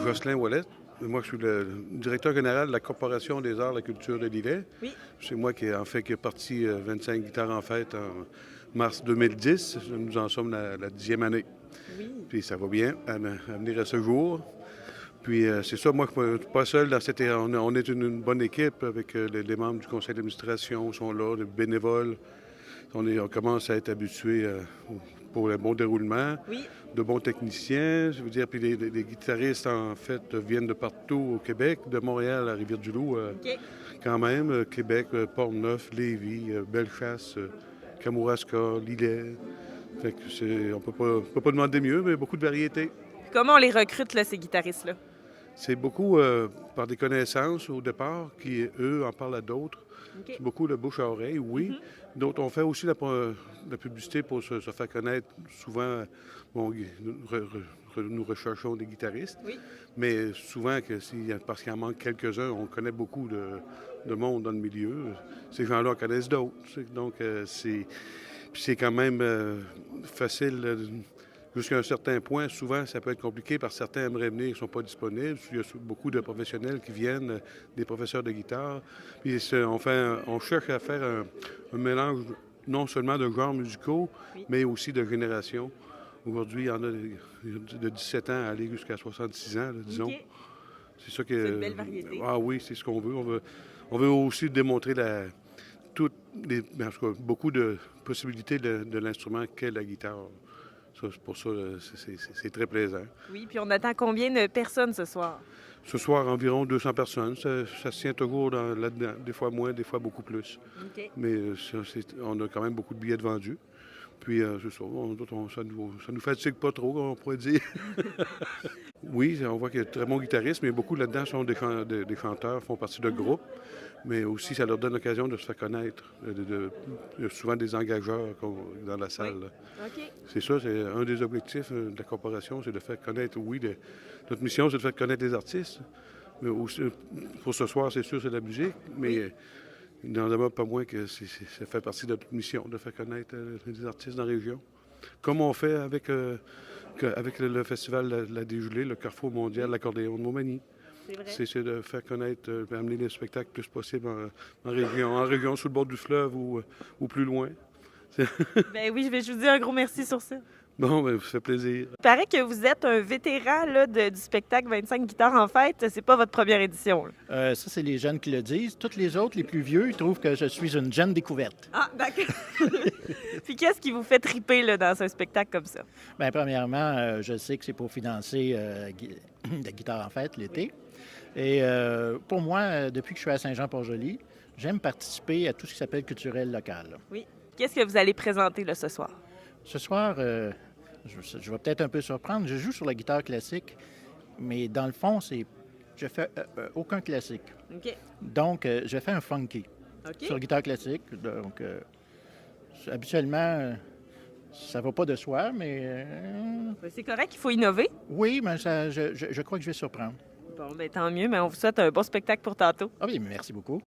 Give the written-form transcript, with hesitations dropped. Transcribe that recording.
Jocelyn Ouellet. Moi, je suis le directeur général de la Corporation des arts et de la culture de Lillet. Oui. C'est moi qui est parti 25 guitares en fête en mars 2010. Nous en sommes la 10e année. Oui. Puis ça va bien à venir à ce jour. Puis c'est ça, moi, je ne suis pas seul dans cette... On est une bonne équipe avec les membres du conseil d'administration sont là, les bénévoles. On commence à être habitués pour le bon déroulement, Oui. de bons techniciens. Je veux dire, puis les guitaristes, en fait, viennent de partout au Québec, de Montréal à Rivière-du-Loup, OK. quand même. Québec, Port-Neuf, Lévis, Bellechasse, Kamouraska, Lillet. Fait que on peut pas demander mieux, mais beaucoup de variétés. Comment on les recrute, là, ces guitaristes-là? C'est beaucoup par des connaissances au départ qui, eux, en parlent à d'autres. OK. C'est beaucoup de bouche à oreille, oui. D'autres, on fait aussi la publicité pour se faire connaître. Souvent, bon, nous recherchons des guitaristes, Oui. mais souvent, parce qu'il en manque quelques-uns, on connaît beaucoup de monde dans le milieu. Ces gens-là en connaissent d'autres. Donc, c'est quand même facile. Jusqu'à un certain point, souvent, ça peut être compliqué parce que certains aimeraient venir, ils ne sont pas disponibles. Il y a beaucoup de professionnels qui viennent, des professeurs de guitare. Puis on cherche à faire un mélange non seulement de genres musicaux, Oui. mais aussi de générations. Aujourd'hui, il y en a de 17 ans à aller jusqu'à 66 ans, là, disons. OK. C'est ça que... C'est une belle variété. Ah oui, c'est ce qu'on veut. On veut aussi démontrer en tout cas, beaucoup de possibilités de l'instrument qu'est la guitare. Pour ça, c'est très plaisant. Oui, puis on attend combien de personnes ce soir? Ce soir, environ 200 personnes. Ça se tient toujours là-dedans. Des fois moins, des fois beaucoup plus. OK. Mais on a quand même beaucoup de billets de vendus. Puis, c'est ça. Ça nous fatigue pas trop, on pourrait dire. Oui, on voit qu'il y a de très bons guitaristes, mais beaucoup là-dedans sont des chanteurs, font partie de groupes. Mais aussi, ça leur donne l'occasion de se faire connaître. Il y a souvent des engageurs dans la salle. Oui. OK. C'est ça, c'est un des objectifs de la corporation, c'est de faire connaître, oui, notre mission, c'est de faire connaître les artistes. Mais aussi, pour ce soir, c'est sûr, c'est la musique, mais il n'en demeure pas moins que ça fait partie de notre mission, de faire connaître les artistes dans la région. Comme on fait avec le festival de la Dégelée, le Carrefour mondial de l'accordéon de Montmagny. C'est vrai. C'est de faire connaître, amener les spectacles le plus possible en région, sous le bord du fleuve ou plus loin. Ben oui, je vous dire un gros merci sur ça. Bon, ben, ça fait plaisir. Il paraît que vous êtes un vétéran là, du spectacle 25 guitares en fête. C'est pas votre première édition, là. Ça, c'est les jeunes qui le disent. Tous les autres, les plus vieux, ils trouvent que je suis une jeune découverte. Ah, d'accord. Puis qu'est-ce qui vous fait triper là, dans un spectacle comme ça? Bien, premièrement, je sais que c'est pour financer la guitare en fête l'été. Et pour moi, depuis que je suis à Saint-Jean-Port-Joli, j'aime participer à tout ce qui s'appelle culturel local. Oui. Qu'est-ce que vous allez présenter là, ce soir? Ce soir, je vais peut-être un peu surprendre, je joue sur la guitare classique, mais dans le fond, je fais aucun classique. OK. Donc, je fais un funky OK. sur guitare classique. Donc, habituellement, ça va pas de soi, mais Ben, c'est correct, il faut innover. oui, mais je crois que je vais surprendre. Bon, ben tant mieux, mais on vous souhaite un bon spectacle pour tantôt. Ah oui, merci beaucoup.